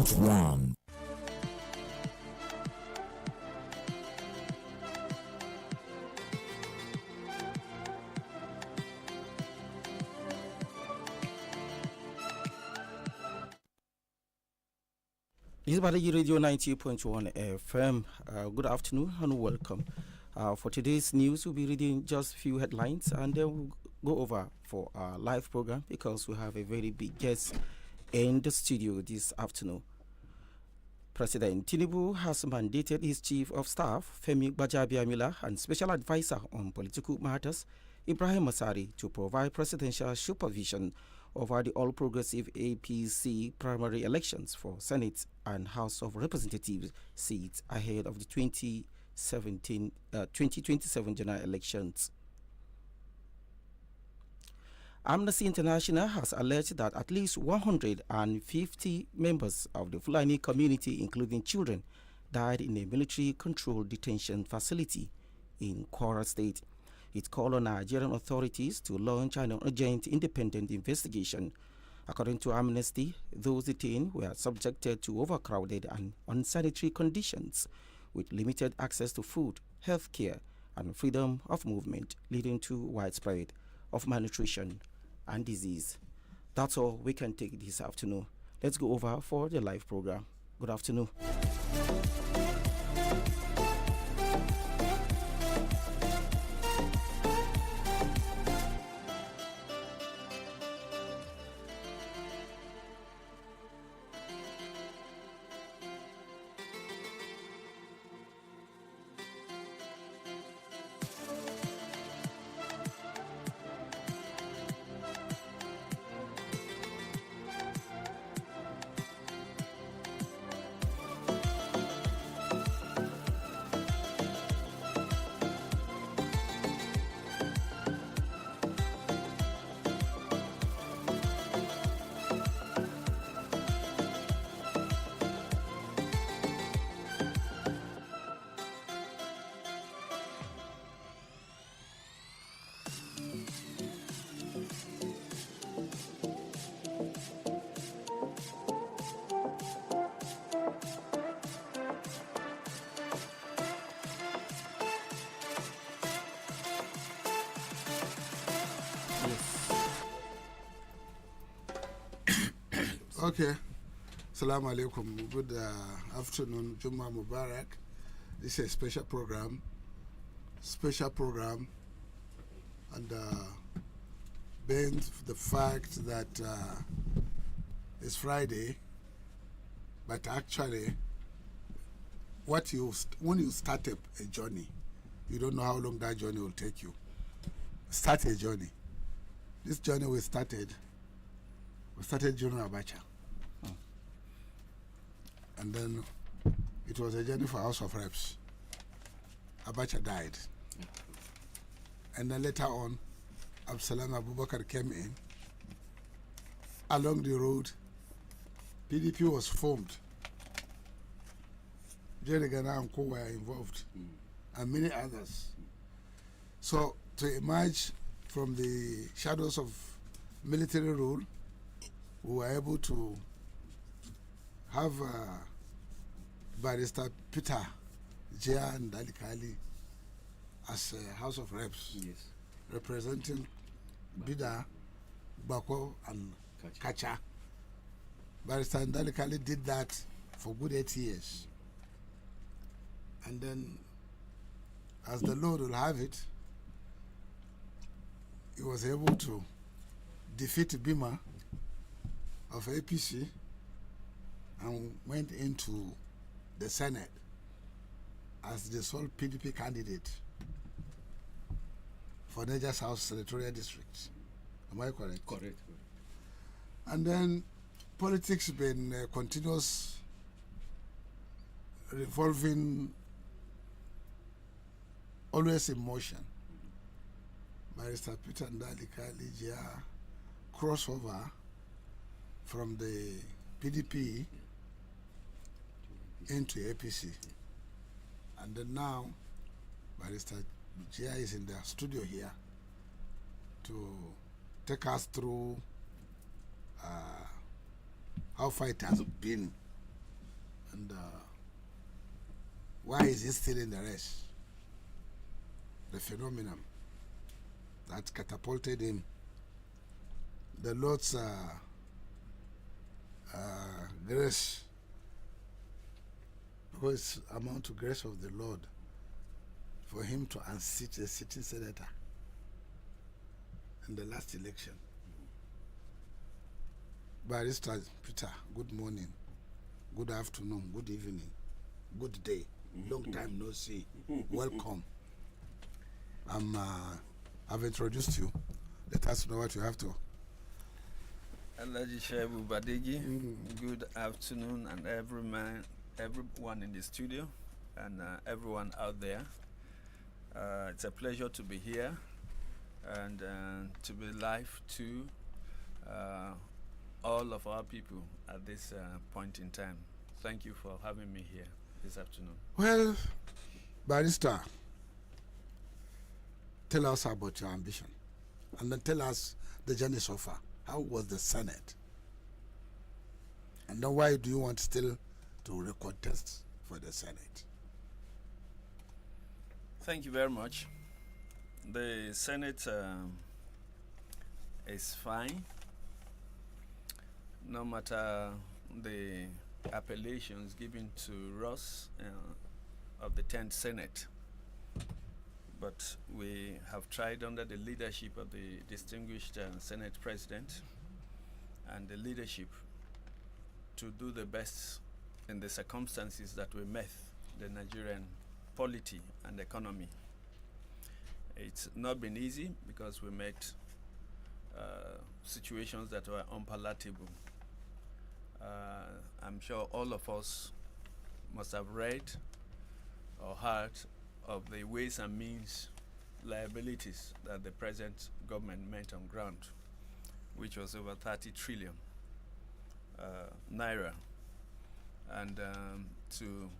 101.1. This is Badagi Radio 90.1 FM. Good afternoon and welcome. For today's news, we'll be reading just a few headlines and then we'll go over for our live program because we have a very big guest in the studio this afternoon. President Tinubu has mandated his Chief of Staff, Femi Gbajabiamila, and Special Advisor on Political Matters, Ibrahim Masari, to provide presidential supervision over the All Progressive APC primary elections for Senate and House of Representatives seats ahead of the 2027 general elections. Amnesty International has alleged that at least 150 members of the Fulani community, including children, died in a military-controlled detention facility in Kwara State. It called on Nigerian authorities to launch an urgent independent investigation. According to Amnesty, those detained were subjected to overcrowded and unsanitary conditions with limited access to food, health care, and freedom of movement, leading to widespread of malnutrition and disease. That's all we can take this afternoon. Let's go over for the live program. Good afternoon. Okay. Assalamu alaikum. Good afternoon. Jumma Mubarak. This is a special program. And being the fact that it's Friday, but actually, when you start a journey, you don't know how long that journey will take you. Start a journey. This journey we started General Abacha. And then it was a journey for House of Reps. Abacha died. And then later on, Absalam Abubakar came in. Along the road, PDP was formed. Jerry Ghana and Co were involved, and many others. So to emerge from the shadows of military rule, we were able to have Barrister Peter JIYA and Dalikali as House of Reps, yes, representing Bida, Bako, and Kacha. Barrister Dalikali did that for good 8 years. And then, as the Lord will have it, he was able to defeat Bima of APC and went into the Senate as the sole PDP candidate for Niger South Senatorial District. Am I correct? Correct. And then politics been continuous revolving, always in motion. Barrister Peter Ndalikali JIYA crossover from the PDP into APC. And then now, Barrister JIYA is in the studio here to take us through how far it has been And why is he still in the race? The phenomenon that catapulted him. The Lord's grace, because amount to grace of the Lord for him to unseat a sitting senator in the last election. Barrister Peter, good morning, good afternoon, good evening, good day. Long time no see. Welcome. I've introduced you. Let us know what you have to. Alhaji Shebu Badegi, good afternoon, and everyone in the studio, and everyone out there. It's a pleasure to be here and to be live to all of our people at this point in time. Thank you for having me here this afternoon. Well, Barrister, tell us about your ambition, and then tell us the journey so far. How was the Senate? And then why do you want still to recontest for the Senate? Thank you very much. The Senate is fine, no matter the appellations given to Ross of the 10th Senate. But we have tried under the leadership of the distinguished Senate President and the leadership to do the best in the circumstances that we met the Nigerian polity and economy. It's not been easy because we met situations that were unpalatable. I'm sure all of us must have read or heard of the ways and means liabilities that the present government met on ground, which was over 30 trillion naira. And to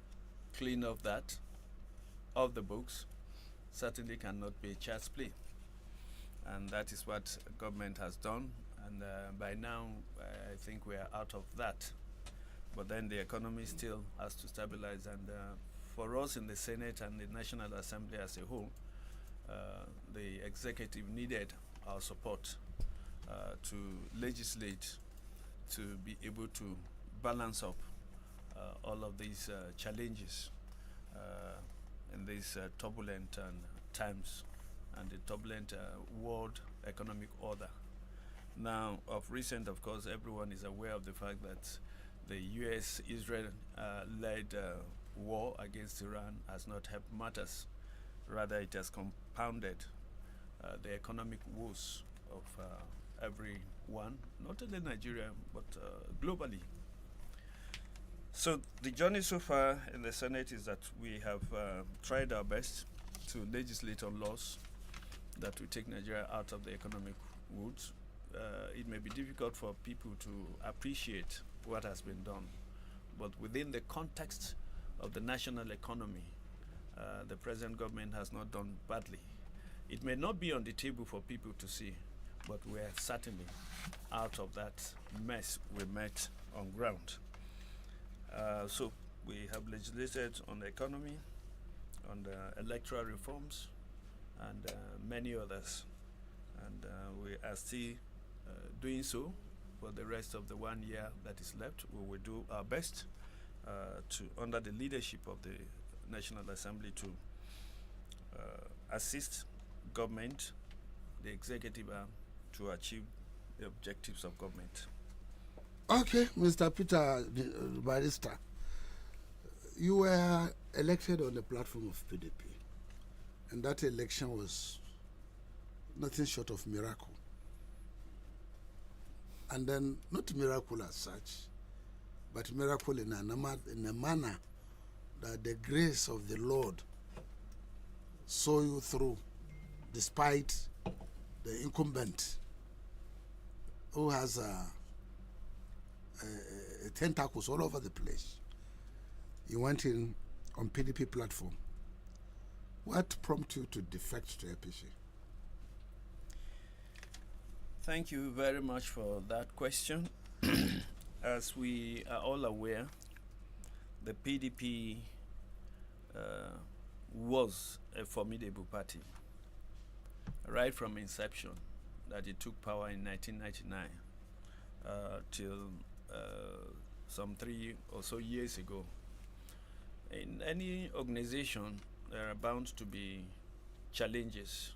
clean up that off the books certainly cannot be child's play. And that is what government has done. And by now, I think we are out of that. But then the economy still has to stabilize. And for us in the Senate and the National Assembly as a whole, the executive needed our support to legislate, to be able to balance up all of these challenges in these turbulent times and the turbulent world economic order. Now, of recent, of course, everyone is aware of the fact that the U.S.-Israel led war against Iran has not helped matters. Rather, it has compounded the economic woes of everyone, not only Nigeria, but globally. So the journey so far in the Senate is that we have tried our best to legislate on laws that will take Nigeria out of the economic woods. It may be difficult for people to appreciate what has been done, but within the context of the national economy, the present government has not done badly. It may not be on the table for people to see, but we are certainly out of that mess we met on ground. So we have legislated on the economy, on the electoral reforms, and many others. And we are still doing so for the rest of the 1 year that is left. We will do our best to, under the leadership of the National Assembly, to assist government, the executive arm, to achieve the objectives of government. Okay, Mr. Peter Barrister, you were elected on the platform of PDP, and that election was nothing short of miracle. And then, not miracle as such, but miracle in a manner that the grace of the Lord saw you through, despite the incumbent who has tentacles all over the place. You went in on PDP platform. What prompted you to defect to APC? Thank you very much for that question. As we are all aware, the PDP was a formidable party right from inception, that it took power in 1999 till some 3 or so years ago. In any organization, there are bound to be challenges.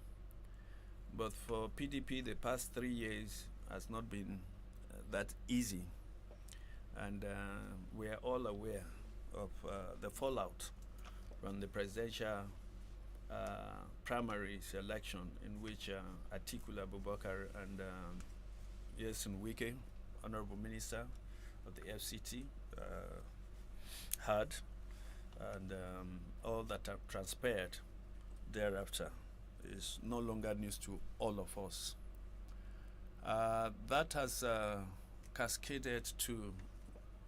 But for PDP, the past 3 years has not been that easy. And we are all aware of the fallout from the presidential primaries election, in which Atiku Abubakar and Yesun Wike, Honorable Minister of the FCT, had, and all that transpired thereafter is no longer news to all of us. That has cascaded to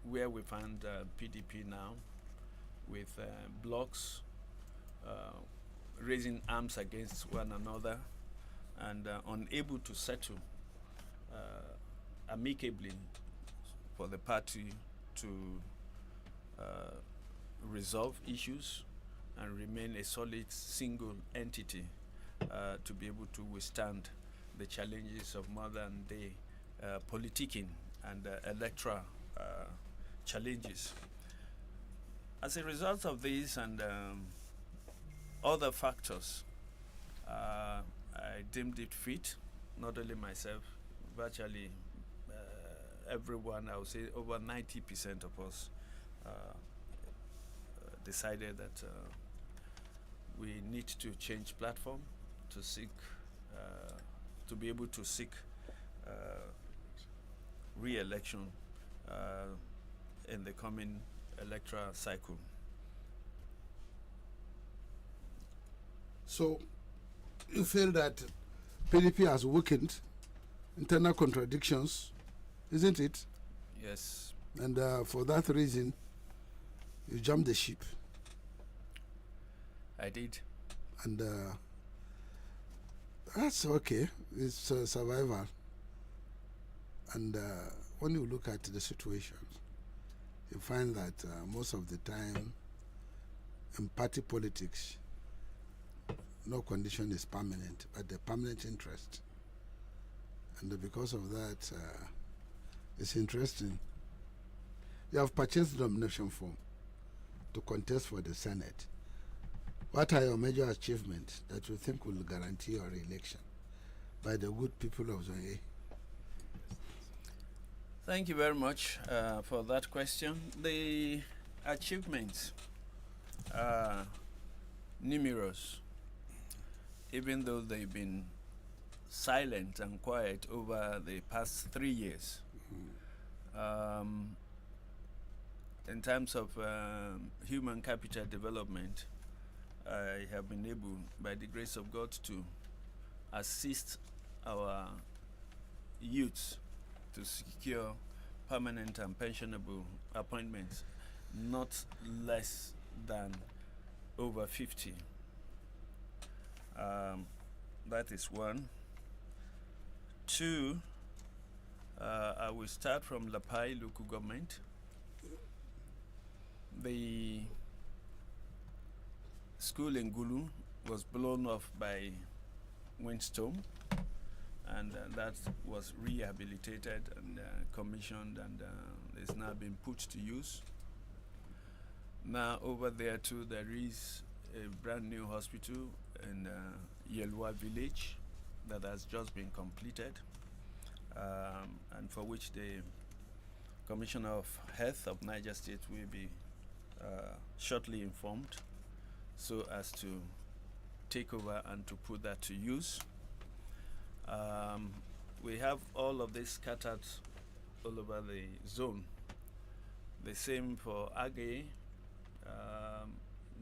where we find PDP now, with blocks raising arms against one another and unable to settle amicably for the party to resolve issues and remain a solid single entity to be able to withstand the challenges of modern day politicking and electoral challenges. As a result of this and other factors, I deemed it fit, not only myself, virtually everyone, I would say over 90% of us decided that we need to change platform to seek, to be able to seek re-election in the coming electoral cycle. So, you feel that PDP has weakened, internal contradictions, isn't it? Yes. And for that reason, you jumped the ship. I did. And that's okay. It's survival. And when you look at the situation, you find that most of the time in party politics, no condition is permanent, but the permanent interest. And because of that, it's interesting. You have purchased the nomination form to contest for the Senate. What are your major achievements that you think will guarantee your re-election by the good people of Zone A? Thank you very much for that question. The achievements are numerous, even though they've been silent and quiet over the past 3 years. In terms of human capital development, I have been able, by the grace of God, to assist our youths to secure permanent and pensionable appointments, not less than over 50. That is one. Two, I will start from Lapai local government. The school in Gulu was blown off by windstorm, and that was rehabilitated and commissioned, and it's now been put to use. Now over there too, there is a brand new hospital in Yelwa village that has just been completed, and for which the Commissioner of Health of Niger State will be shortly informed, so as to take over and to put that to use. We have all of this scattered all over the zone. The same for Agay.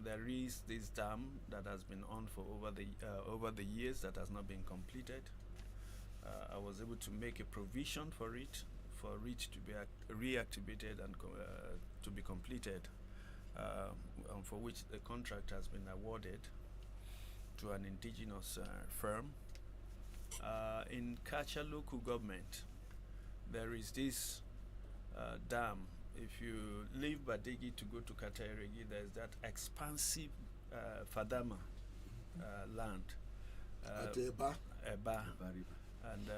There is this dam that has been on for over the years that has not been completed. I was able to make a provision for it to be reactivated and to be completed, and for which the contract has been awarded to an indigenous firm. In Kacha local government, there is this dam if you leave Badegi to go to Kataregi, there's that expansive Fadama land. At Eba. Eba. And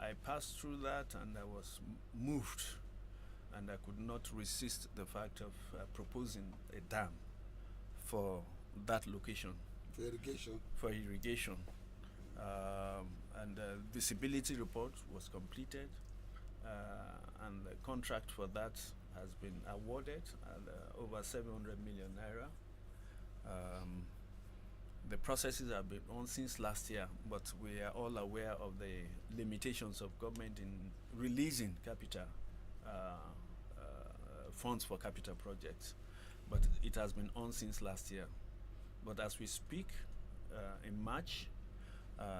I passed through that and I was moved, and I could not resist the fact of proposing a dam for that location. For irrigation. For irrigation. And the visibility report was completed, and the contract for that has been awarded at over 700 million naira. The processes have been on since last year, but we are all aware of the limitations of government in releasing capital funds for capital projects. But it has been on since last year. But as we speak, in March,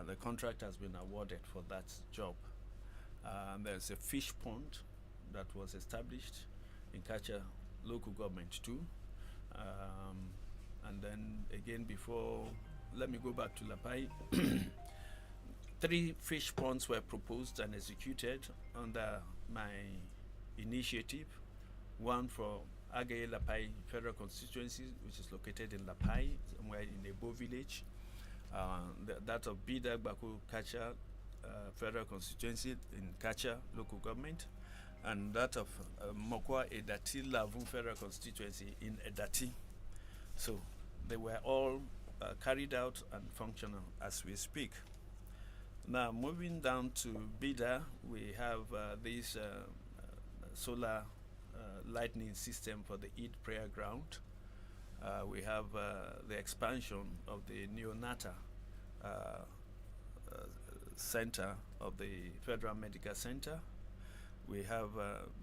the contract has been awarded for that job. There's a fish pond that was established in Kacha local government too. And then again, before, let me go back to Lapai. 3 fish ponds were proposed and executed under my initiative. One for Agaye Lapai Federal Constituency, which is located in Lapai, somewhere in Ebo village. That of Bida Baku Kacha Federal Constituency in Kacha local government. And that of Mokwa Edati Lavun Federal Constituency in Edati. So they were all carried out and functional as we speak. Now moving down to Bida, we have this solar lightning system for the Eid prayer ground. We have the expansion of the neonatal center of the Federal Medical Center. We have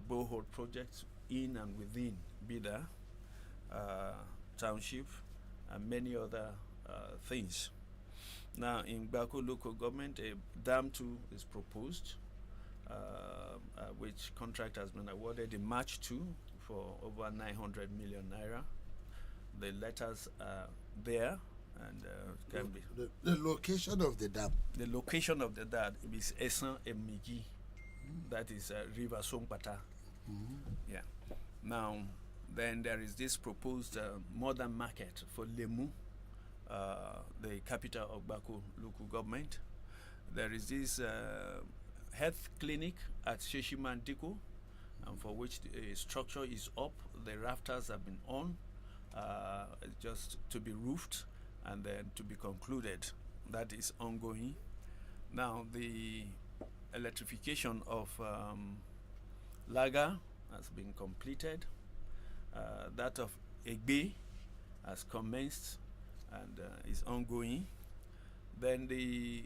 borehole projects in and within Bida Township, and many other things. Now in Bako local government, a dam 2 is proposed, which contract has been awarded in March 2 for over 900 million naira. The letters are there and can be. The location of the dam. The location of the dam is Esan Emigi. That is River Songpata. Yeah. Now, then there is this proposed modern market for Lemu, the capital of Bako local government. There is this health clinic at Sheshimandiko, and for which the structure is up. The rafters have been on, just to be roofed and then to be concluded. That is ongoing. Now the electrification of Laga has been completed. That of Egbe has commenced and is ongoing. Then the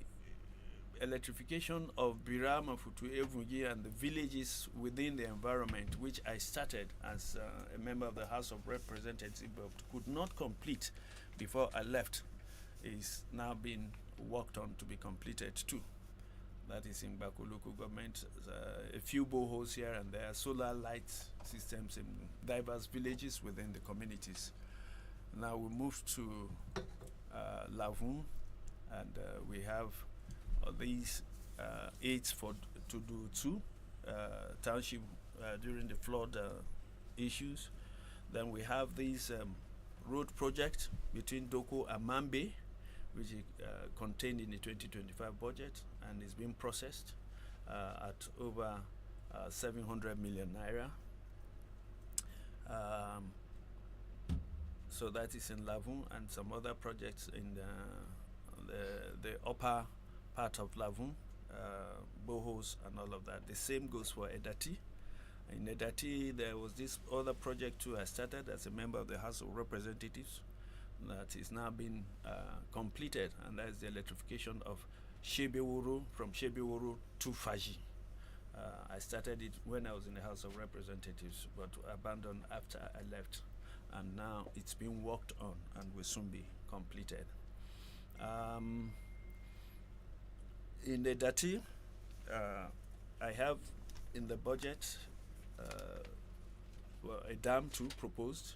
electrification of Biram and Futu Evungi and the villages within the environment, which I started as a member of the House of Representatives but could not complete before I left, is now being worked on to be completed too. That is in Bako local government. A few boreholes here and there, solar light systems in diverse villages within the communities. Now we move to Lavun, and we have these aids for to do two township during the flood issues. Then we have these road project between Doko and Mambe, which is contained in the 2025 budget and is being processed at over 700 million naira. So that is in Lavun, and some other projects in the upper part of Lavun, boreholes and all of that. The same goes for Edati. In Edati, there was this other project too I started as a member of the House of Representatives that is now being completed, and that is the electrification of Shebewuru from Shebewuru to Faji. I started it when I was in the House of Representatives, but abandoned after I left, and now it's being worked on and will soon be completed. In the Dati, I have in the budget a dam 2 proposed,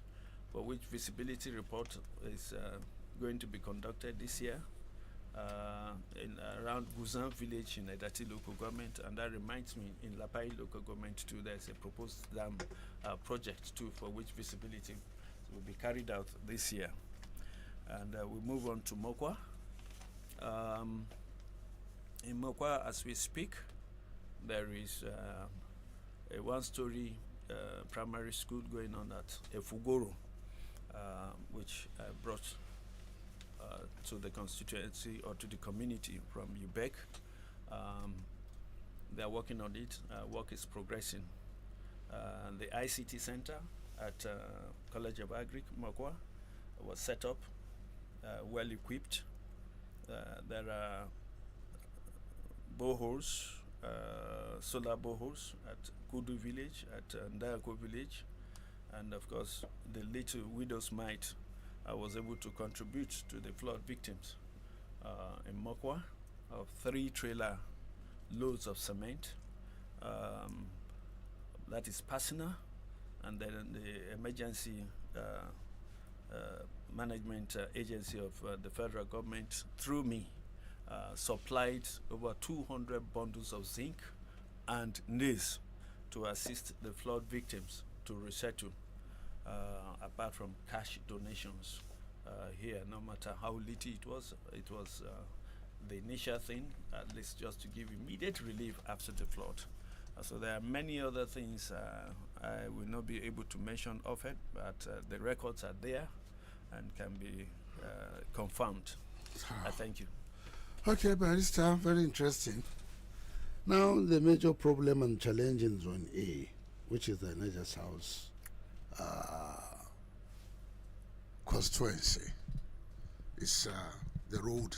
for which visibility report is going to be conducted this year. in around Guzan village in Edati local government, and that reminds me, in Lapai local government too, there's a proposed dam project too, for which visibility will be carried out this year. And we move on to Mokwa. In Mokwa, as we speak, there is a one-story primary school going on at Efugoro, which I brought to the constituency or to the community from UBEC. They are working on it. Work is progressing. The ICT center at College of Agric, Mokwa, was set up, well equipped. There are boreholes, solar boreholes at Kudu village, at Ndayako village, and of course the little widow's mite was able to contribute to the flood victims in Mokwa of 3 trailer loads of cement. That is personal, and then the emergency management agency of the federal government through me supplied over 200 bundles of zinc and nails to assist the flood victims to resettle, apart from cash donations here. No matter how little it was the initial thing, at least just to give immediate relief after the flood. So there are many other things I will not be able to mention of it, but the records are there and can be confirmed. I thank you. Okay, Barrister, very interesting. Now, the major problem and challenge in Zone A, which is the Niger South constituency, is the road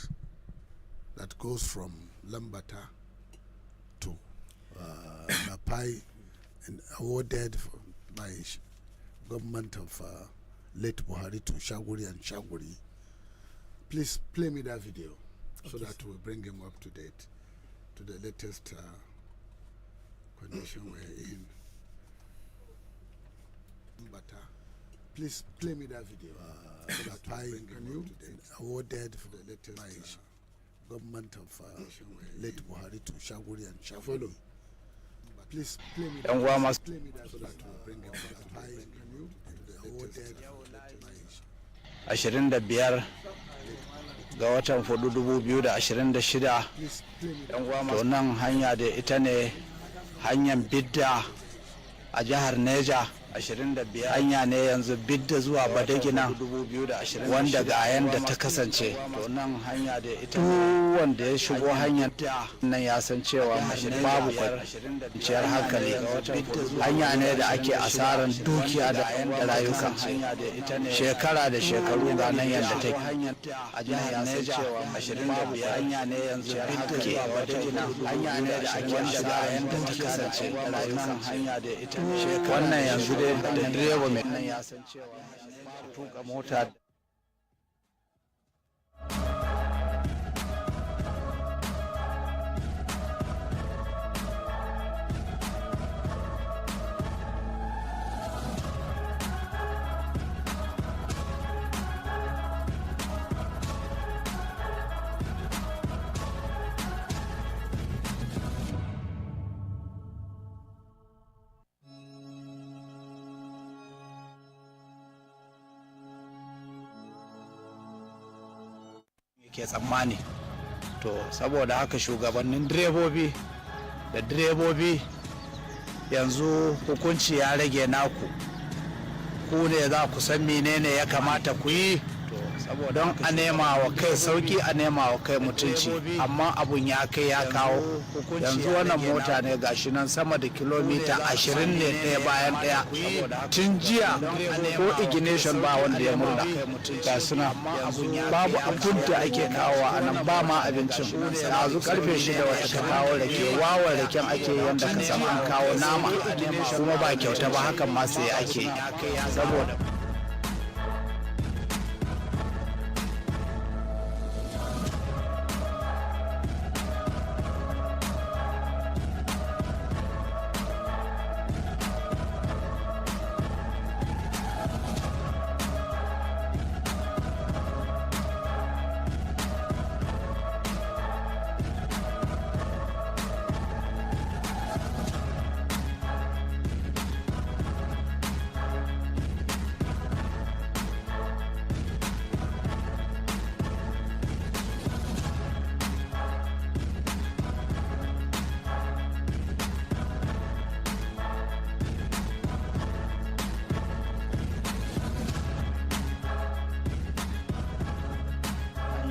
that goes from Lambata to Lapai, and awarded by government of late Buhari to Shaguri and Shaguri. Please play me that video so that we'll bring him up to date to the latest condition we're in. But please play me that video so that we'll bring him up to date. Awarded for the latest by government of late Buhari to Shaguri and Shaguri. Please play me that so that we'll bring him up to date. Awarded by 25 ga watan 4 2026 to nan hanya da ita ne hanyar bidda a jihar Neja 25 hanya ne yanzu bidda zuwa Badagina wanda ga yanda ta kasance to nan hanya da ita wanda ya shigo hanyar nan ya san cewa babu kwanciyar hankali hanya ne da ake asaran dukiya da rayuka shekara da shekaru ga nan yanda take a jihar Neja 25 hanya ne yanzu bidda hanya ne da ake asaran yanda ta kasance rayukan hanya da ita wannan yanzu da direba mai nan ya san cewa tuka mota ke tsammani. To saboda haka shugabannin direbobi yanzu hukunci ya rage naku, ku ne za ku san menene ya kamata ku yi don a nema wa kai sauki, a nema wa kai mutunci, amma abun ya kai ya kawo. Yanzu wannan mota ne gashi nan sama da kilomita 20 ne ɗaya bayan ɗaya tun jiya, ko ignition ba wanda ya murda. Ga suna babu abun da ake kawo a nan, ba ma abincin. Yanzu karfe 6 wata ka kawo rake, wawan raken ake yanda ka san an kawo nama, kuma ba kyauta ba, hakan ma sai ake saboda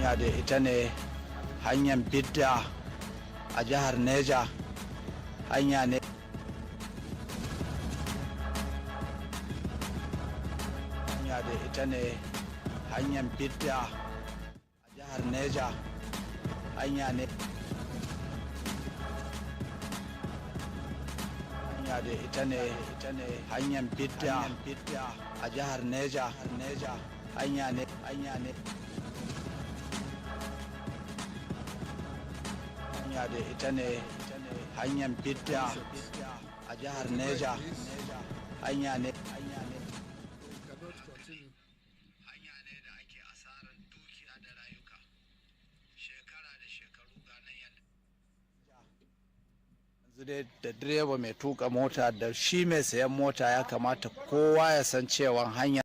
hanya da ita ne hanyar bidda a jihar Niger, hanya ne da ita ne hanyar bidda a jihar Niger, hanya ne da ita ne hanyar bidda a jihar Niger, hanya ne da ita ne hanyar bidda a jihar Niger, hanya ne da ake asarar dukiya da rayuka shekara da shekaru ganan yanzu dai da direba mai tuka mota da shi mai sayan mota ya kamata kowa ya san cewa hanya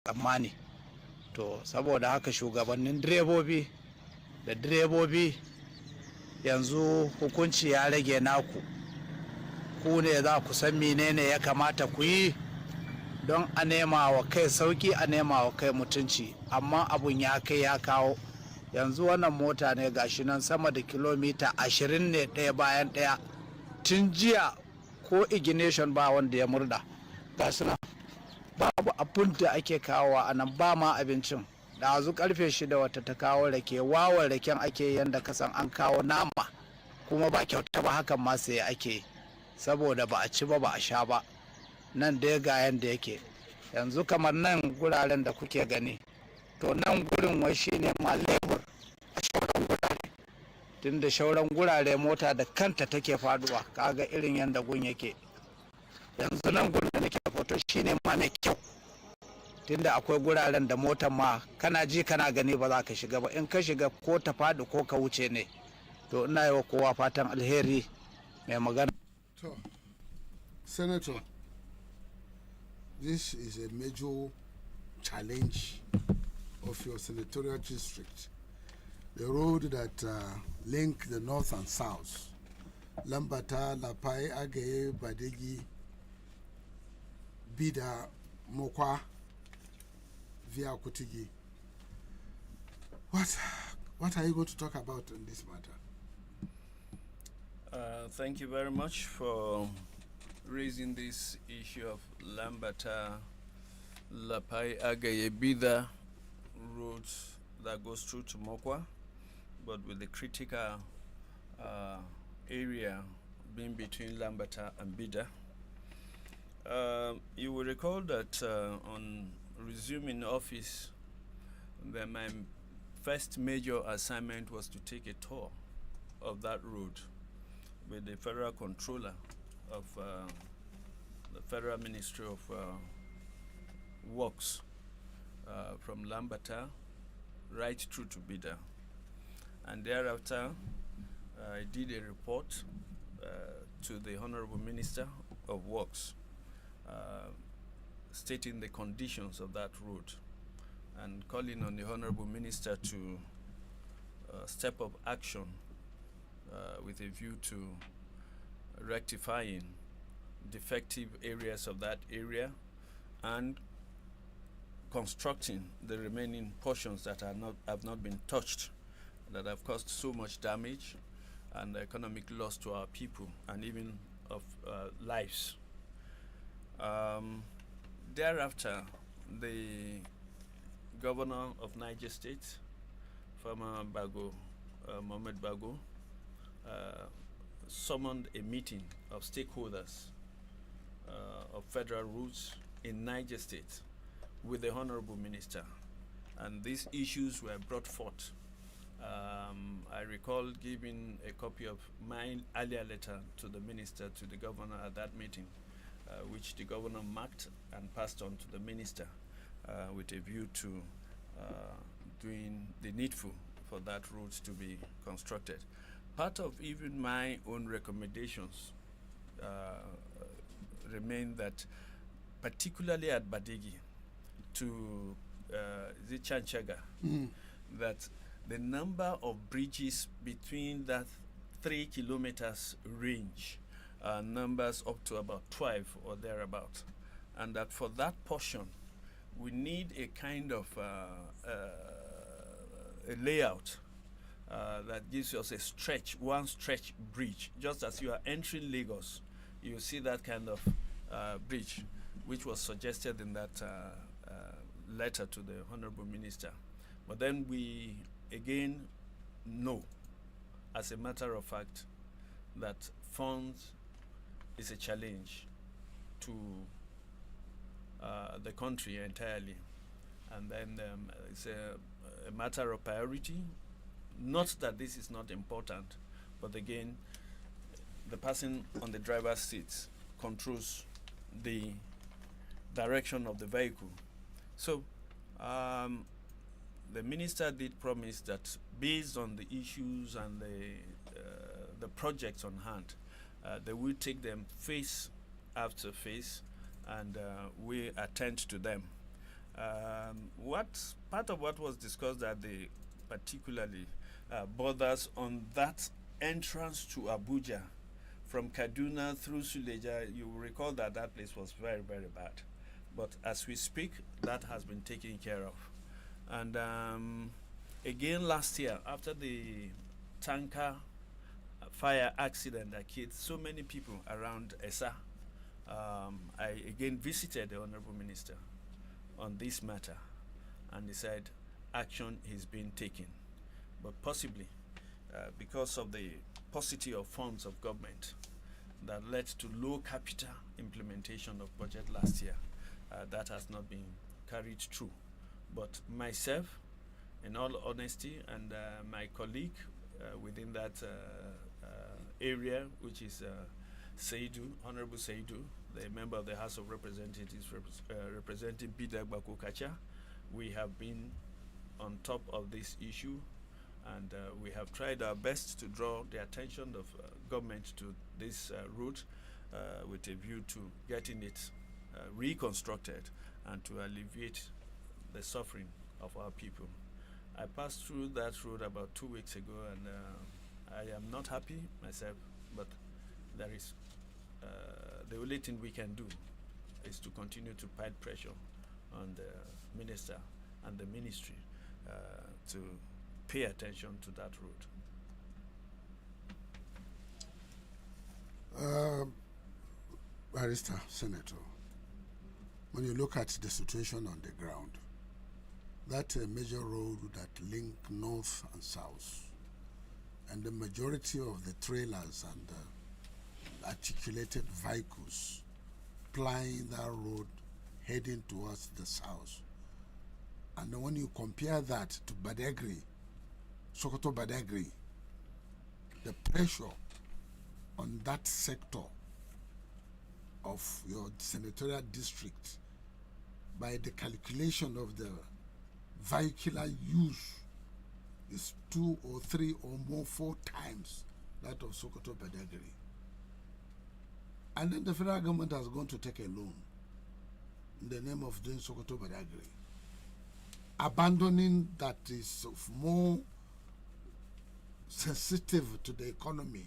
tsammani. To saboda haka shugabannin direbobi da direbobi yanzu hukunci ya rage naku, ku ne za ku san menene ya kamata ku yi don a nema wa kai sauki, a nema wa kai mutunci. Amma abun ya kai ya kawo, yanzu wannan mota ne gashi nan sama da kilomita 20 ne ɗaya bayan ɗaya, tun jiya ko ignition ba wanda ya murda, gasu nan babu abin da ake kawowa a nan, ba ma abincin. Da azu karfe 6 wata ta kawo rake, wawan raken ake yanda kasan an kawo nama, kuma ba kyauta ba, hakan ma sai ake, saboda ba a ci ba ba a sha ba. Nan dai ga yanda yake yanzu, kamar nan guraren da kuke gani, to nan gurin wai shine ma lebur a shauran gurare, tunda shauran gurare mota da kanta take faduwa. Kaga irin yanda gun yake yanzu, nan gurin da nake foto shine ma mai kyau, tunda akwai guraren da motar ma kana ji kana gani ba za ka shiga ba, in ka shiga ko ta faɗi ko ka wuce ne. To ina yi wa kowa fatan alheri. Mai magana to Senator, this is a major challenge of your senatorial district. The road that link the north and south, Lambata, Lapai, Agaye, Badegi, Bida, Mokwa, via Kutigi. What are you going to talk about in this matter? Thank you very much for raising this issue of Lambata, Lapai, Agaye, Bida roads that goes through to Mokwa, but with the critical area being between Lambata and Bida. You will recall that on resuming office, my first major assignment was to take a tour of that road with the Federal Controller of the Federal Ministry of Works from Lambata right through to Bida. And thereafter, I did a report to the Honorable Minister of Works stating the conditions of that road and calling on the Honorable Minister to step up action with a view to rectifying defective areas of that area and constructing the remaining portions that have not been touched, that have caused so much damage and economic loss to our people and even of lives. Thereafter, the governor of Niger State, former Bago, Mohamed Bago, summoned a meeting of stakeholders of federal routes in Niger State with the Honorable Minister, and these issues were brought forth. I recall giving a copy of my earlier letter to the minister, to the governor at that meeting, which the governor marked and passed on to the minister with a view to doing the needful for that route to be constructed. Part of even my own recommendations remain that, particularly at Badegi to the Chanchaga, that the number of bridges between that 3 kilometers range numbers up to about 12 or thereabout, and that for that portion we need a kind of a layout that gives us a stretch, one stretch bridge. Just as you are entering Lagos, you see that kind of bridge, which was suggested in that letter to the Honorable Minister. But then we again know, as a matter of fact, that funds is a challenge to the country entirely. And then it's a matter of priority. Not that this is not important, but again, the person on the driver's seat controls the direction of the vehicle. So the minister did promise that, based on the issues and the projects on hand, they will take them face after face, and we attend to them. Part of what was discussed at the particularly borders on that entrance to Abuja from Kaduna through Suleja. You will recall that that place was very, very bad. But as we speak, that has been taken care of. And again, last year, after the tanker fire accident that killed so many people around Esa, I again visited the Honorable Minister on this matter, and he said action is being taken. But possibly because of the paucity of funds of government that led to low capital implementation of budget last year, that has not been carried through. But myself, in all honesty, and my colleague within that area, which is Seidu, Honorable Seidu, the member of the House of Representatives representing Bida Bakukacha, we have been on top of this issue, and we have tried our best to draw the attention of government to this route with a view to getting it reconstructed and to alleviate the suffering of our people. I passed through that road about 2 weeks ago, and I am not happy myself, but there is the only thing we can do is to continue to put pressure on the minister and the ministry to pay attention to that road. Barrister, Senator, when you look at the situation on the ground, that major road that link north and south, and the majority of the trailers and articulated vehicles plying that road heading towards the south. And when you compare that to Badagry, Sokoto Badagry, the pressure on that sector of your senatorial district, by the calculation of the vehicular use, is 2 or 3 or more 4 times that of Sokoto Badagry. And then the federal government has gone to take a loan in the name of doing Sokoto Badagry, abandoning that is of more sensitive to the economy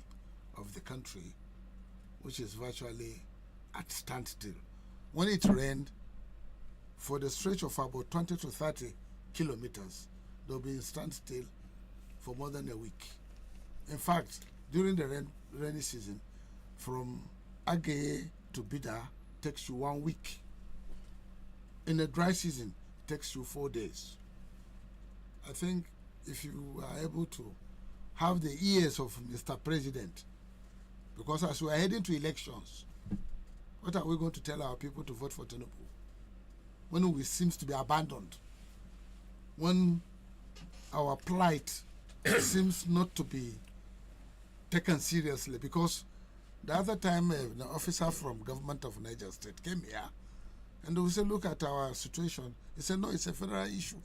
of the country, which is virtually at standstill. When it rained, for the stretch of about 20 to 30 kilometers, they'll be in standstill for more than a week. In fact, during the rainy season, from Ageye to Bida takes you 1 week. In the dry season, it takes you 4 days. I think if you are able to have the ears of Mr. President, because as we are heading to elections, what are we going to tell our people to vote for Tinubu when we seem to be abandoned, when our plight seems not to be taken seriously? Because the other time an officer from government of Niger State came here and we said, look at our situation. He said, no, it's a federal issue.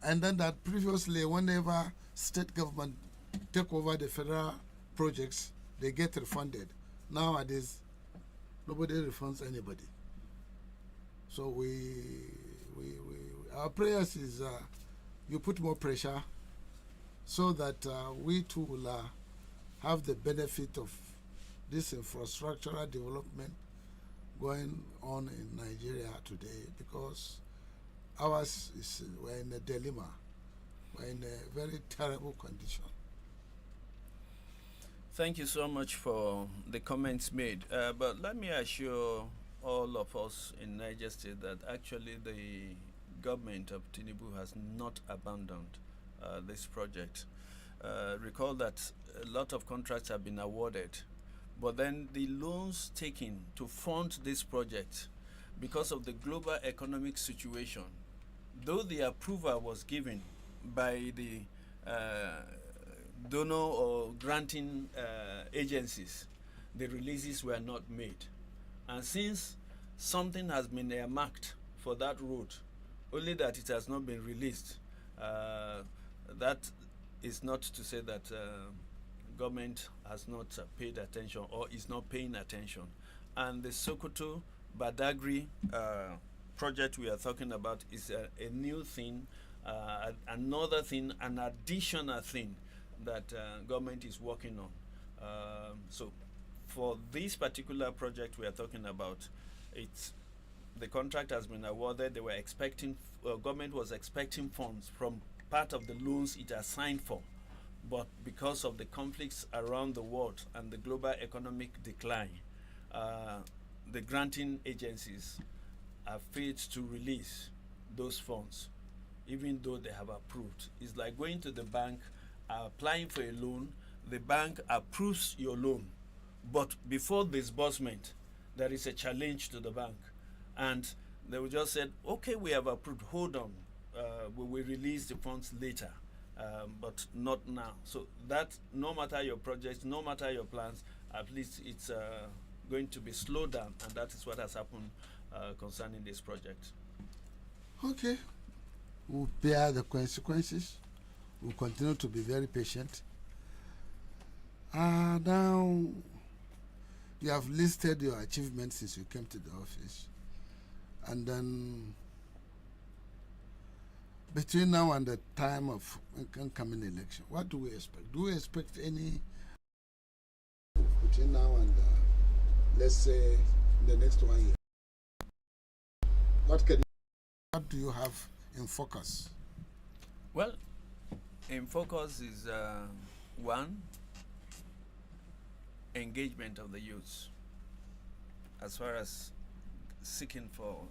And then that previously, whenever state government take over the federal projects, they get refunded. Nowadays, nobody refunds anybody. So our prayers is you put more pressure so that we too will have the benefit of this infrastructural development going on in Nigeria today, because ours is, we're in a dilemma. We're in a very terrible condition. Thank you so much for the comments made. But let me assure all of us in Niger State that actually the government of Tinubu has not abandoned this project. Recall that a lot of contracts have been awarded, but then the loans taken to fund this project, because of the global economic situation, though the approval was given by the donor or granting agencies, the releases were not made. And since something has been earmarked for that road, only that it has not been released, that is not to say that government has not paid attention or is not paying attention. And the Sokoto Badagry project we are talking about is a new thing, another thing, an additional thing that government is working on. So for this particular project we are talking about, the contract has been awarded. They were expecting, government was expecting funds from part of the loans it has signed for. But because of the conflicts around the world and the global economic decline, the granting agencies have failed to release those funds, even though they have approved. It's like going to the bank, applying for a loan. The bank approves your loan, but before disbursement, there is a challenge to the bank, and they will just say, "Okay, we have approved. Hold on, we will release the funds later." But not now. So that no matter your projects, no matter your plans, at least it's going to be slowed down, and that is what has happened concerning this project. Okay, we'll bear the consequences. We'll continue to be very patient. Now, you have listed your achievements since you came to the office, and then between now and the time of incoming election, what do we expect? Do we expect any between now and let's say the next 1 year? What do you have in focus? Well, in focus is one, engagement of the youth as far as seeking for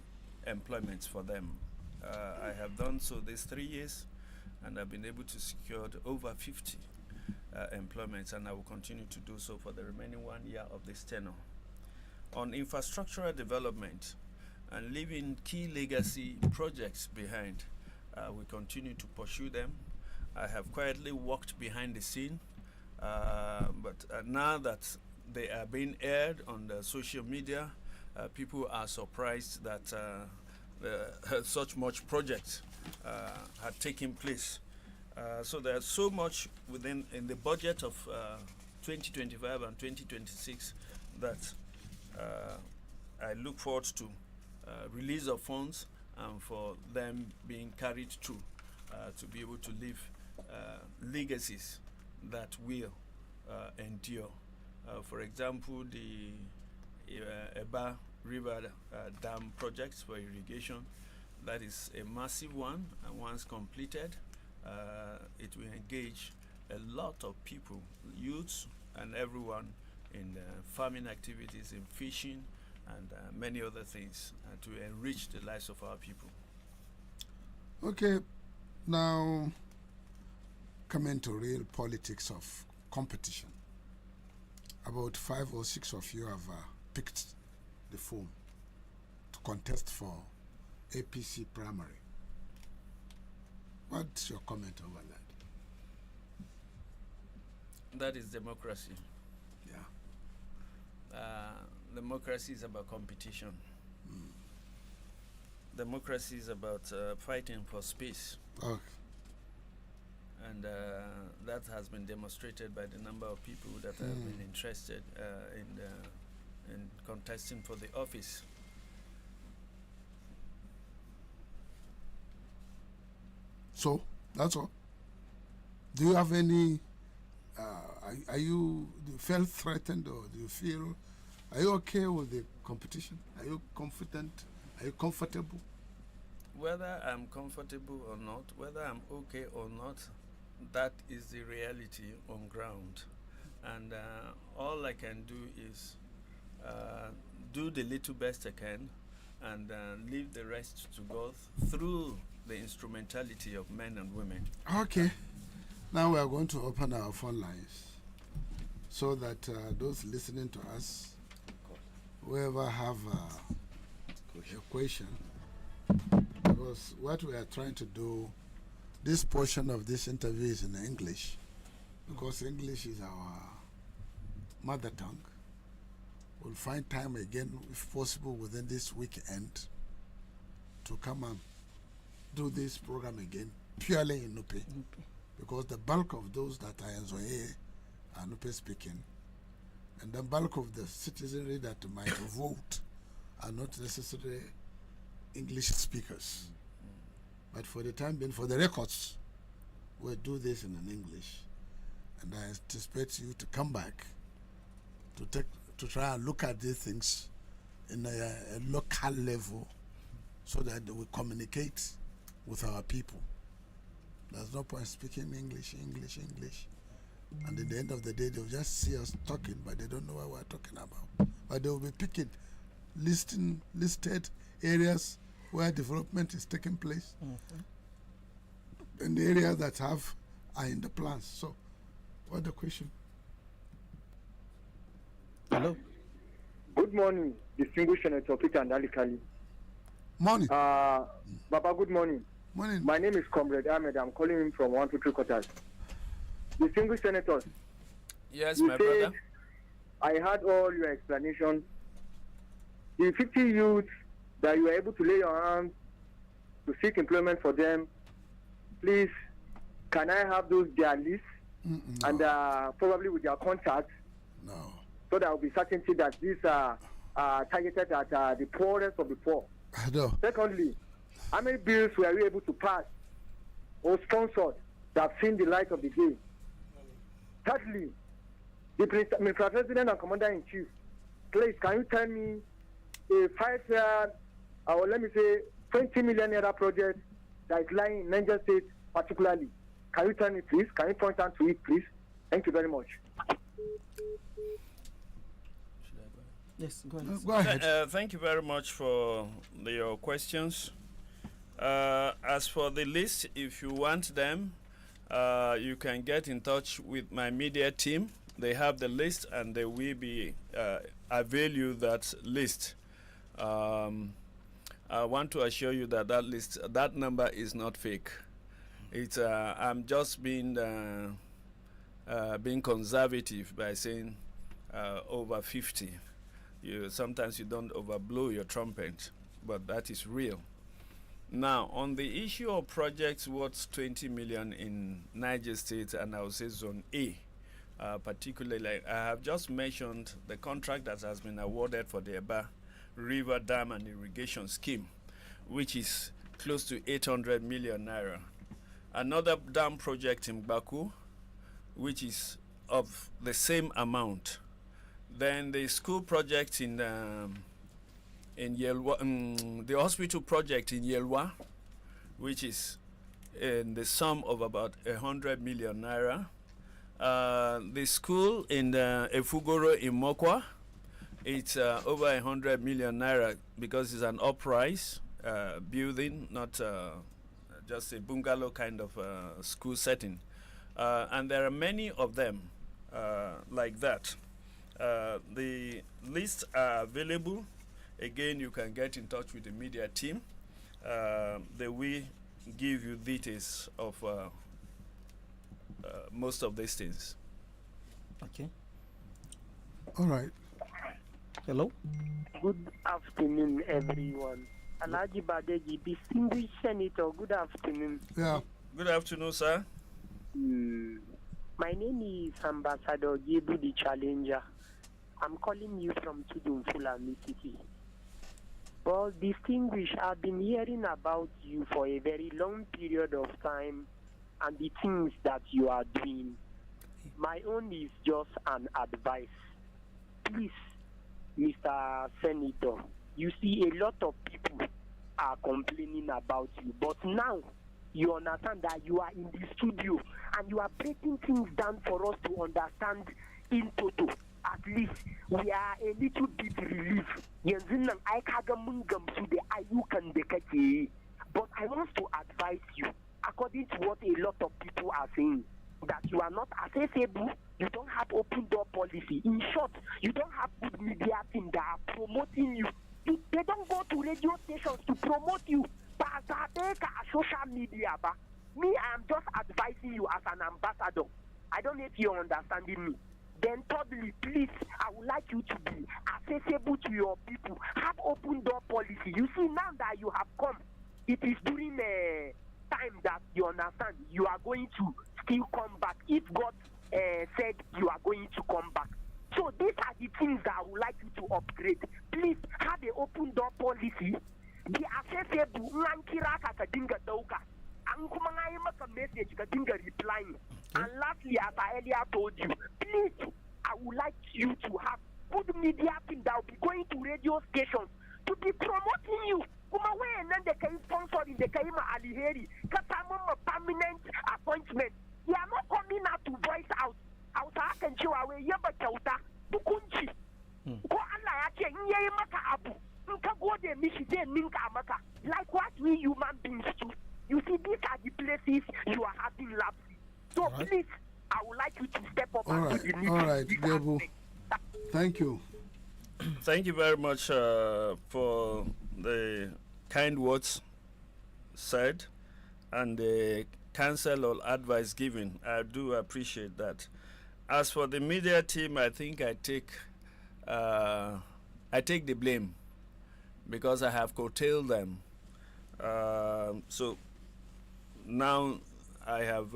employment for them. I have done so these 3 years, and I've been able to secure over 50 employments, and I will continue to do so for the remaining 1 year of this tenure. On infrastructural development and leaving key legacy projects behind, we continue to pursue them. I have quietly walked behind the scene, but now that they are being aired on the social media, people are surprised that such much projects had taken place. So there's so much in the budget of 2025 and 2026 that I look forward to release of funds and for them being carried through to be able to leave legacies that will endure. For example, the Eba River Dam projects for irrigation, that is a massive one, and once completed, it will engage a lot of people, youths and everyone in farming activities, in fishing, and many other things to enrich the lives of our people. Okay, now coming to real politics of competition. About 5 or 6 of you have picked the form to contest for APC primary. What's your comment over that? That is democracy. Yeah. Democracy is about competition. democracy is about fighting for space. Okay. And that has been demonstrated by the number of people that have been interested in contesting for the office. So that's all. Do you have any? Do you feel threatened, or do you feel? Are you okay with the competition? Are you confident? Are you comfortable? Whether I'm comfortable or not, whether I'm okay or not, that is the reality on ground. And all I can do is do the little best I can and leave the rest to God through the instrumentality of men and women. Okay. Now we are going to open our phone lines so that those listening to us, whoever have a question, because what we are trying to do, this portion of this interview is in English, because English is our mother tongue. We'll find time again, if possible, within this weekend to come and do this program again, purely in Nupe. Because the bulk of those that are in Zoe are Nupe speaking, and the bulk of the citizenry that might vote are not necessarily English speakers. But for the time being, for the records, we'll do this in an English. And I anticipate you to come back to try and look at these things in a local level so that we communicate with our people. There's no point speaking English. And at the end of the day, they'll just see us talking, but they don't know what we're talking about. But they will be picking listed areas where development is taking place, and the areas that are in the plans. So, what's the question? Hello. Good morning, distinguished Senator Peter and Ali Kali. Morning. Baba, good morning. Morning. My name is Comrade Ahmed. I'm calling in from 123 quarters. Distinguished Senators. Yes, you my said, brother. I heard all your explanations. The 50 youths that you were able to lay your hands to seek employment for them, please, can I have their lists No. and probably with their contacts, No. so there will be certainty that these are targeted at the poorest of the poor. No. Secondly, how many bills were we able to pass or sponsored that have seen the light of the day? Thirdly, the Mr. President and Commander-in-Chief, please, can you tell me a 5-year, or let me say 20 million naira project that is lying in Niger State particularly? Can you tell me, please? Can you point out to it, please? Thank you very much. Yes, go ahead. Go ahead. Thank you very much for your questions. As for the list, if you want them, you can get in touch with my media team. They have the list and they will be avail you that list. I want to assure you that that number is not fake. It's I'm just being conservative by saying over 50. Sometimes you don't overblow your trumpet, but that is real. Now, on the issue of projects worth 20 million in Niger State, and I would say Zone A, particularly, I have just mentioned the contract that has been awarded for the Eba River Dam and Irrigation Scheme, which is close to 800 million naira. Another dam project in Baku, which is of the same amount. Then the school project in Yelwa, the hospital project in Yelwa, which is in the sum of about 100 million naira. The school in Efugoro in Mokwa, it's over 100 million naira because it's an uprise building, not just a bungalow kind of school setting. And there are many of them like that. The lists are available. Again, you can get in touch with the media team. They will give you details of most of these things. Okay. All right. Hello. Good afternoon, everyone. Alaji Badeji, distinguished senator, good afternoon. Yeah. Good afternoon, sir. My name is Ambassador Gebu the Challenger. I'm calling you from Tudun Fulani City. Well, distinguished, I've been hearing about you for a very long period of time and the things that you are doing. My own is just an advice. Please, Mr. Senator, you see a lot of people are complaining about you, but now you understand that you are in the studio and you are breaking things down for us to understand in total. At least we are a little bit relieved. But I want to advise you, according to what a lot of people are saying, that you are not accessible, you don't have open door policy. In short, you don't have good media team that are promoting you. They don't go to radio stations to promote you. Social media. Me, I am just advising you as an ambassador. I don't know if you're understanding me. Then thirdly, please, I would like you to be accessible to your people. Have open door policy. You see, now that you have come, it is during a time that you understand you are going to still come back. If God said you are going to come back. So these are the things that I would like you to upgrade. Please have an open door policy. Be accessible. Message replying. And lastly, as I earlier told you, please, I would like you to have good media team that will be going to radio stations to be promoting you. And then they can sponsor in the Kaima Aliheri, permanent appointment. They are not coming out to voice out. I can show away Yabachauta, Tukunchi. Go Abu. Like what we human beings do. You see, these are the places you are having lapses. So please, I would like you to step up and do the needful. All right, Debu. Thank you. Thank you very much for the kind words said and the counsel or advice given. I do appreciate that. As for the media team, I think I take the blame because I have curtailed them. So now I have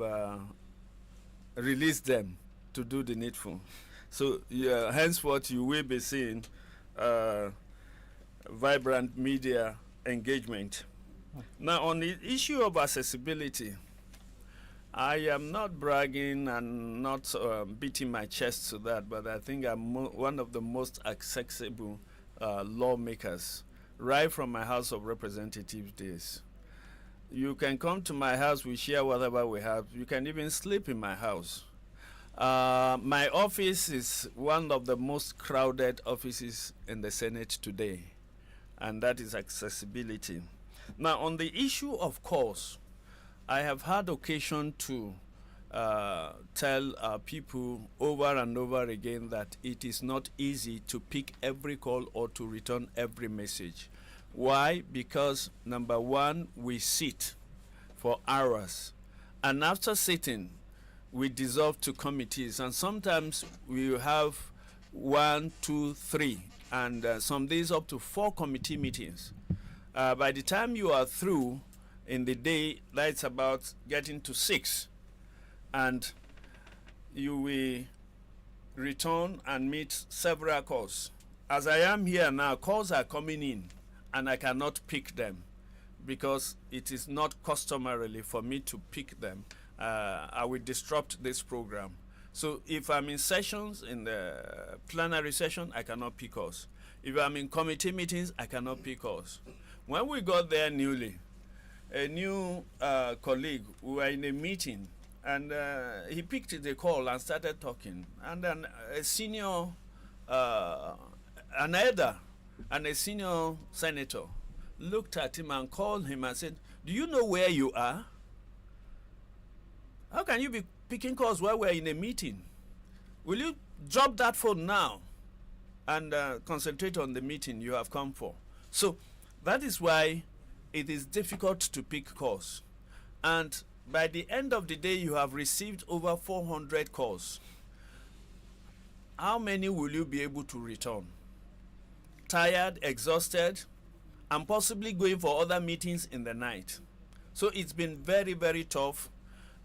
released them to do the needful. So henceforth you will be seeing vibrant media engagement. Now on the issue of accessibility, I am not bragging and not beating my chest to that, but I think I'm one of the most accessible lawmakers right from my House of Representatives days. You can come to my house, we share whatever we have. You can even sleep in my house. My office is one of the most crowded offices in the Senate today, and that is accessibility. Now, on the issue of course, I have had occasion to tell people over and over again that it is not easy to pick every call or to return every message. Why? Because number one, we sit for hours, and after sitting, we dissolve to committees, and sometimes we have 1, 2, 3, and some days up to 4 committee meetings. By the time you are through in the day, that's about getting to 6, and you will return and meet several calls. As I am here now, calls are coming in, and I cannot pick them because it is not customarily for me to pick them. I will disrupt this program. So if I'm in sessions, in the plenary session, I cannot pick calls. If I'm in committee meetings, I cannot pick calls. When we got there newly, a new colleague, we were in a meeting, and he picked the call and started talking. And then a senior, an elder, and a senior senator looked at him and called him and said, "Do you know where you are? How can you be picking calls while we're in a meeting? Will you drop that phone now and concentrate on the meeting you have come for?" So that is why it is difficult to pick calls. And by the end of the day, you have received over 400 calls. How many will you be able to return? Tired, exhausted, and possibly going for other meetings in the night. So it's been very, very tough.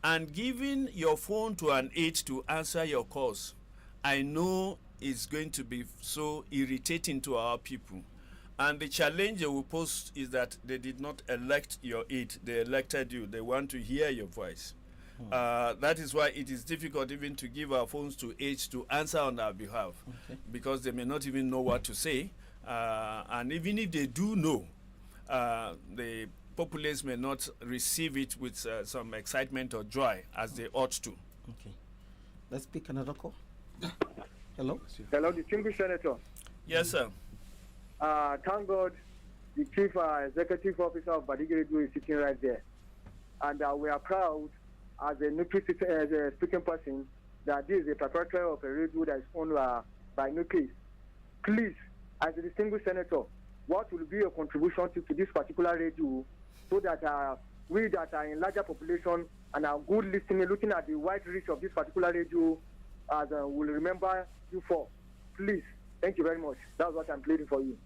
And giving your phone to an aide to answer your calls, I know is going to be so irritating to our people. And the challenge they will pose is that they did not elect your aide. They elected you. They want to hear your voice. That is why it is difficult even to give our phones to aides to answer on our behalf, because they may not even know what to say. And even if they do know, the populace may not receive it with some excitement or joy as they ought to. Okay. Let's pick another call. Hello? Hello, distinguished senator. Yes, sir. Thank God the chief executive officer of Badigi Radio is sitting right there. And we are proud as a speaking person that this is a proprietor of a radio that is owned by Nucleus. Please, as a distinguished senator, what will be your contribution to this particular radio so that we that are in larger population and are good listening, looking at the wide reach of this particular radio, as will remember you for. Please, thank you very much. That's what I'm pleading for you.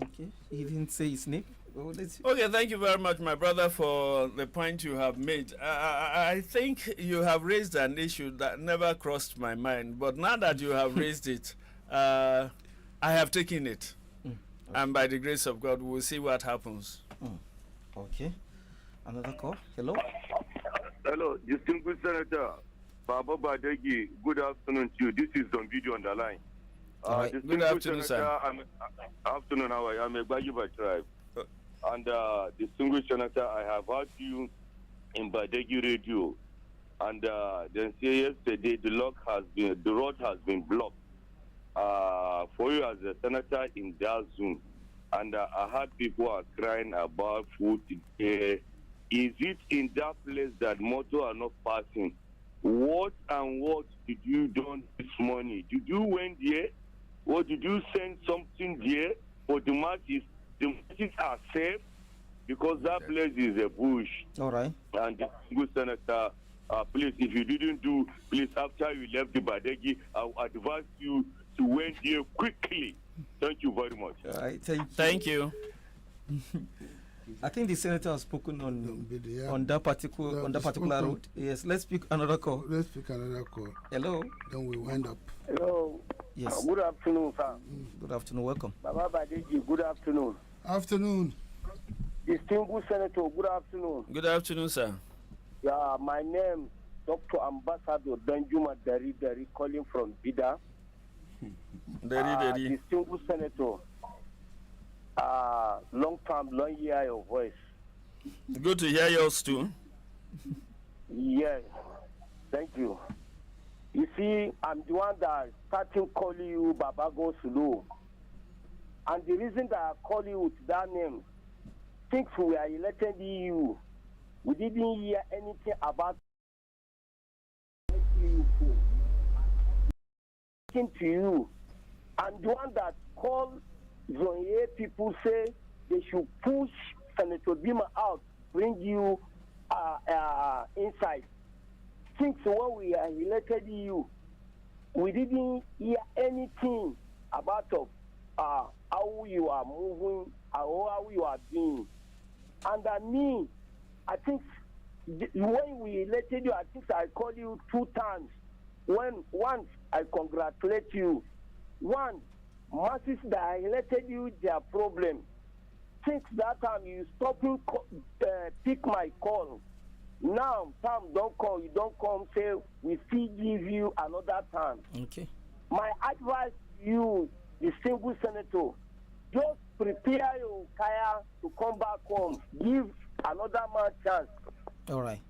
Okay. He didn't say his name. Well, okay, thank you very much, my brother, for the point you have made. I think you have raised an issue that never crossed my mind, but now that you have raised it, I have taken it. Okay. And by the grace of God, we'll see what happens. Okay. Another call. Hello? Hello, distinguished Senator Baba Badegi. Good afternoon to you. This is on video on the line. Right. Good afternoon, Senator, sir. Afternoon, how are you? I'm a Bajiba tribe. And distinguished Senator, I have heard you in Badegi Radio. And then say yesterday the road has been blocked for you as a senator in that zone. And I heard people are crying about food today. Is it in that place that motor are not passing? What did you do this morning? Did you went there? Or did you send something there for the masses? The masses are safe because that place is a bush. All right. And the good senator, please, if you didn't do, please, after you left the Badegi, I would advise you to went there quickly. Thank you very much. All right. Thank you. I think the senator has spoken on that particular road. Yes. Let's pick another call. Hello. Then we wind up. Hello. Yes. Good afternoon, sir. Good afternoon. Welcome. Baba Badegi, good afternoon. Afternoon. Distinguished Senator, good afternoon. Good afternoon, sir. Yeah, my name Dr. Ambassador Danjuma Dari calling from Bida. Dari. Distinguished Senator, long time, long year your voice. Good to hear yours too. Yes, thank you. You see, I'm the one that starting calling you Babago Sulu. And the reason that I call you with that name, since we are elected EU, we didn't hear anything about to you. I'm the one that called Zone A people say they should push Senator Bima out, bring you inside. Since when we are elected EU, we didn't hear anything about how you are moving, how you are doing. And I think when we elected you, I think I called you 2 times. Once I congratulate you. One, masses that elected you, their problem. Since that time, you stop pick my call. Now, time don't call, you don't come, say, we still give you another time. Okay. My advice to you, distinguished senator, just prepare your kaya to come back home. Give another man chance. All right.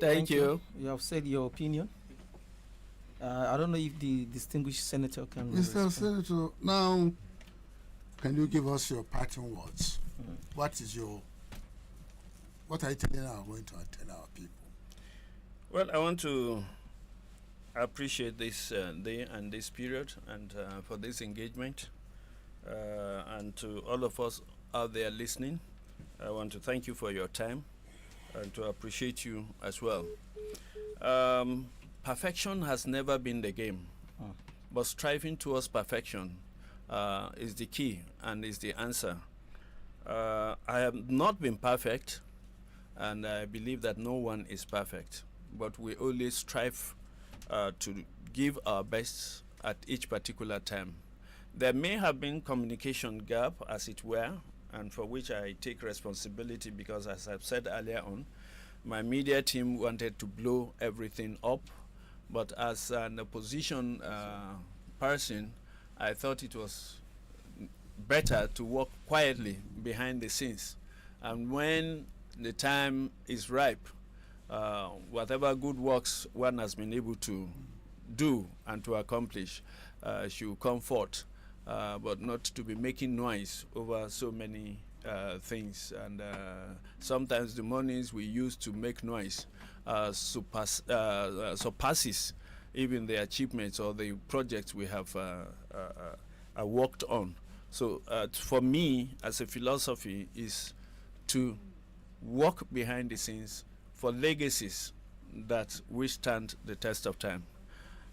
Thank you. You have said your opinion. I don't know if the distinguished senator can. Mr. Senator, now, can you give us your parting words? What are you telling going to tell our people? Well, I want to appreciate this day and this period and for this engagement. And to all of us out there listening, I want to thank you for your time and to appreciate you as well. Perfection has never been the game, but striving towards perfection is the key and is the answer. I have not been perfect, and I believe that no one is perfect, but we always strive to give our best at each particular time. There may have been communication gap, as it were, and for which I take responsibility because, as I've said earlier on, my media team wanted to blow everything up, but as an opposition person, I thought it was better to work quietly behind the scenes, and when the time is ripe, whatever good works one has been able to do and to accomplish should come forth, but not to be making noise over so many things. And sometimes the monies we use to make noise surpasses even the achievements or the projects we have worked on. So for me, as a philosophy, is to work behind the scenes for legacies that withstand the test of time.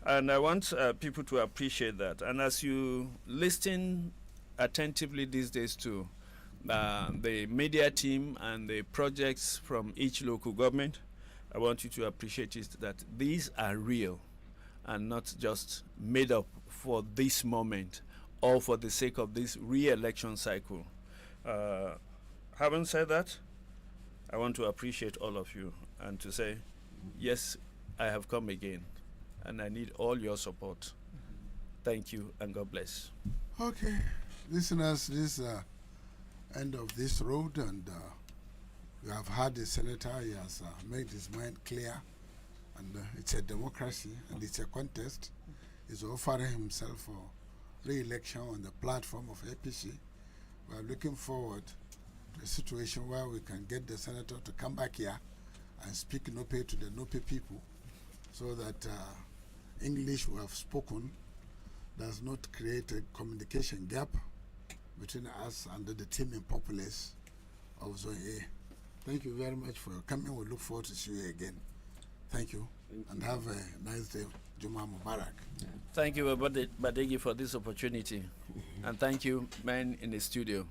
And I want people to appreciate that. And as you listen attentively these days to the media team and the projects from each local government, I want you to appreciate it that these are real and not just made up for this moment or for the sake of this re-election cycle. Having said that, I want to appreciate all of you and to say, yes, I have come again, and I need all your support. Thank you, and God bless. Okay, listeners, this end of this road, and we have had the senator. He has made his mind clear, and it's a democracy, and it's a contest. He's offering himself for re-election on the platform of APC. We are looking forward to a situation where we can get the senator to come back here and speak Nope to the Nope people, so that English we have spoken does not create a communication gap between us and the teeming populace of Zone A. Thank you very much for coming. We look forward to see you again. Thank you, and have a nice day. Juma Mubarak. Thank you, Badegi, for this opportunity. And thank you, men in the studio.